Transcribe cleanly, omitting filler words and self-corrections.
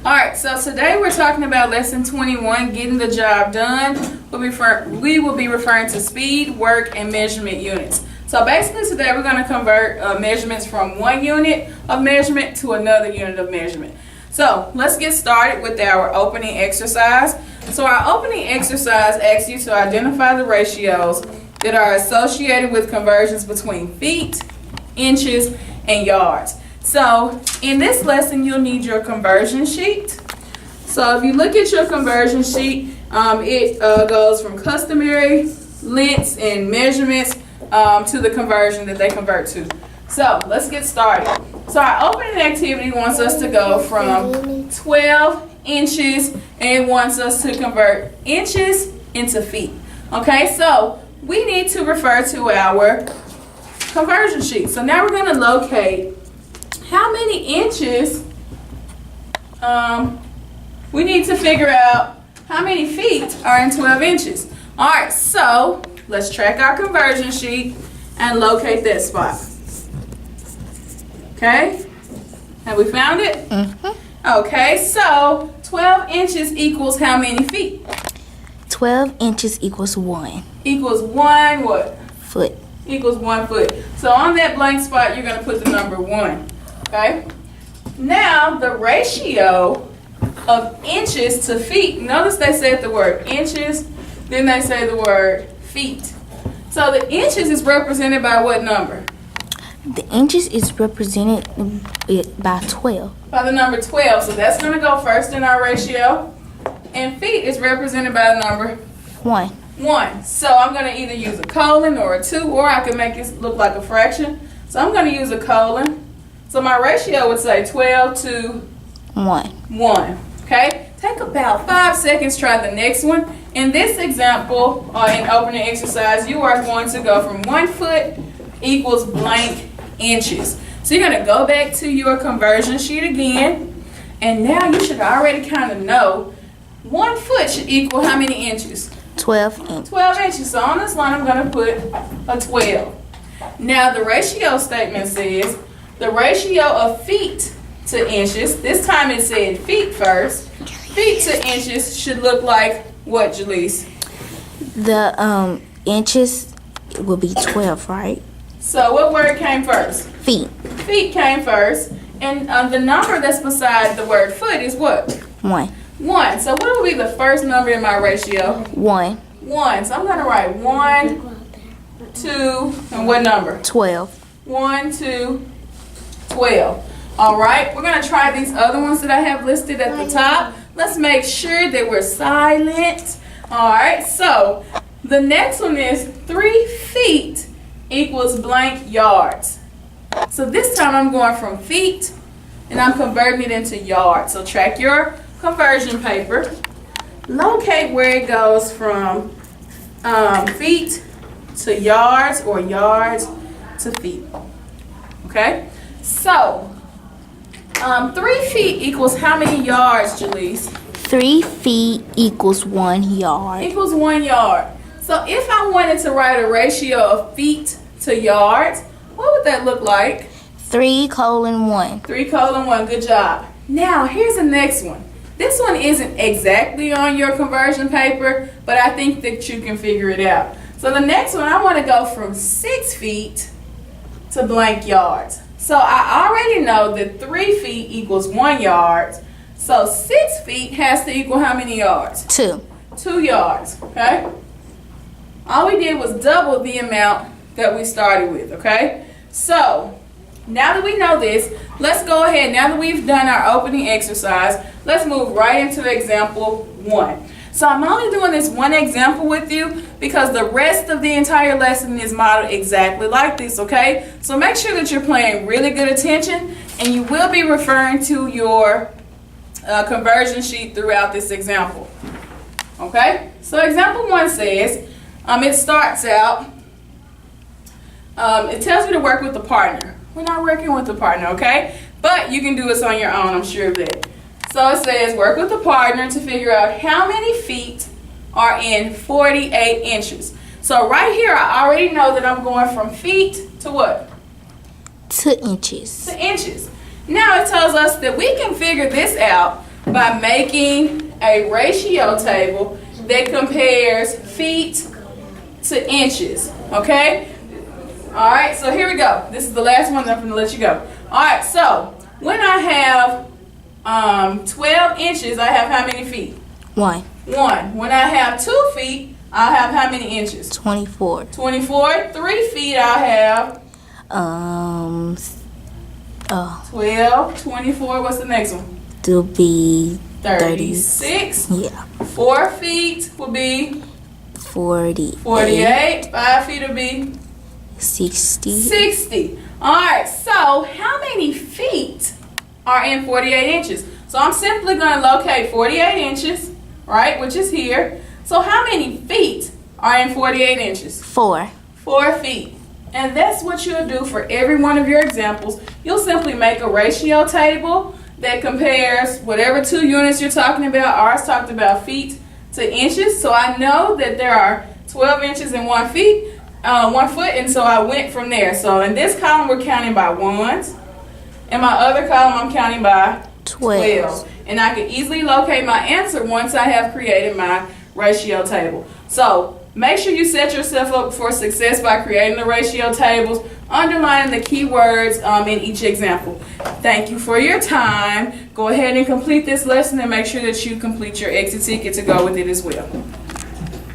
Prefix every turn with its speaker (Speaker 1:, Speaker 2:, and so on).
Speaker 1: Alright, so today we're talking about lesson 21, getting the job done. We will be referring to speed, work, and measurement units. So basically today we're going to convert measurements from one unit of measurement to another unit of measurement. So let's get started with our opening exercise. So our opening exercise asks you to identify the ratios that are associated with conversions between feet, inches, and yards. So in this lesson you'll need your conversion sheet. So if you look at your conversion sheet, it goes from customary lengths and measurements to the conversion that they convert to. So let's get started. So our opening activity wants us to go from 12 inches and it wants us to convert inches into feet. Okay, so we need to refer to our conversion sheet. So now we're going to locate how many inches. We need to figure out how many feet are in 12 inches. All right, so let's track our conversion sheet and locate that spot. Okay, have we found it? Mm-hmm. Okay, so 12 inches equals how many feet?
Speaker 2: 12 inches equals 1.
Speaker 1: Equals 1 what?
Speaker 2: Foot.
Speaker 1: Equals 1 foot. So on that blank spot, you're going to put the number 1. Okay? Now, the ratio of inches to feet, notice they said the word inches, then they say the word feet. So the inches is represented by what number?
Speaker 2: The inches is represented by 12.
Speaker 1: By the number 12. So that's going to go first in our ratio. And feet is represented by the number
Speaker 2: 1.
Speaker 1: 1. So I'm going to either use a colon or a 2, or I can make it look like a fraction. So I'm going to use a colon. So my ratio would say 12 to 1. Okay? Take about 5 seconds, try the next one. In this example, in opening exercise, you are going to go from 1 foot equals blank inches. So you're going to go back to your conversion sheet again. And now you should already kind of know 1 foot should equal how many inches?
Speaker 2: 12 inches.
Speaker 1: 12 inches. So on this line, I'm going to put a 12. Now the ratio statement says the ratio of feet to inches, this time it said feet first. Feet to inches should look like what, Jaleese?
Speaker 2: The inches will be 12, right?
Speaker 1: So what word came first?
Speaker 2: Feet.
Speaker 1: Feet came first. And the number that's beside the word foot is what?
Speaker 2: 1.
Speaker 1: 1. So what will be the first number in my ratio?
Speaker 2: 1.
Speaker 1: 1. So I'm going to write 1, 2, and what number?
Speaker 2: 12.
Speaker 1: 1, 2, 12. All right, we're going to try these other ones that I have listed at the top. Let's make sure that we're silent. All right, so the next one is 3 feet equals blank yards. So this time I'm going from feet and I'm converting it into yards. So track your conversion paper. Locate where it goes from feet to yards or yards to feet. Okay, so 3 feet equals how many yards, Jaleese?
Speaker 2: 3 feet equals 1 yard.
Speaker 1: Equals 1 yard. So if I wanted to write a ratio of feet to yards, what would that look like?
Speaker 2: 3 colon 1.
Speaker 1: 3 colon 1. Good job. Now here's the next one. This one isn't exactly on your conversion paper, but I think that you can figure it out. So the next one, I want to go from 6 feet to blank yards. So I already know that 3 feet equals 1 yard. So 6 feet has to equal how many yards?
Speaker 2: 2.
Speaker 1: 2 yards, okay? All we did was double the amount that we started with, okay? So now that we know this, let's go ahead. Now that we've done our opening exercise, let's move right into example 1. So I'm only doing this one example with you because the rest of the entire lesson is modeled exactly like this, okay? So make sure that you're paying really good attention, and you will be referring to your conversion sheet throughout this example, okay? So example 1 says, it starts out, it tells you to work with a partner. We're not working with a partner, okay? But you can do this on your own, I'm sure of that. So it says work with a partner to figure out how many feet are in 48 inches. So right here, I already know that I'm going from feet to what?
Speaker 2: To inches.
Speaker 1: To inches. Now it tells us that we can figure this out by making a ratio table that compares feet to inches. Okay? Alright, so here we go. This is the last one. I'm going to let you go. Alright, so when I have 12 inches, I have how many feet?
Speaker 2: 1.
Speaker 1: 1. When I have 2 feet, I have how many inches?
Speaker 2: 24.
Speaker 1: 24. 3 feet, I have 12. 24. What's the next one?
Speaker 2: To be
Speaker 1: 36.
Speaker 2: Yeah.
Speaker 1: 4 feet will be
Speaker 2: 40.
Speaker 1: 48. 5 feet will be
Speaker 2: 60.
Speaker 1: 60. Alright, so how many feet are in 48 inches? So I'm simply going to locate 48 inches, right, which is here. So how many feet are in 48 inches?
Speaker 2: 4.
Speaker 1: 4 feet. And that's what you'll do for every one of your examples. You'll simply make a ratio table that compares whatever 2 units you're talking about. Ours talked about feet to inches. So I know that there are 12 inches in 1 foot, and so I went from there. So in this column, we're counting by ones. In my other column, I'm counting by 12. And I can easily locate my answer once I have created my ratio table. So make sure you set yourself up for success by creating the ratio tables, underlining the keywords in each example. Thank you for your time. Go ahead and complete this lesson and make sure that you complete your exit ticket to go with it as well.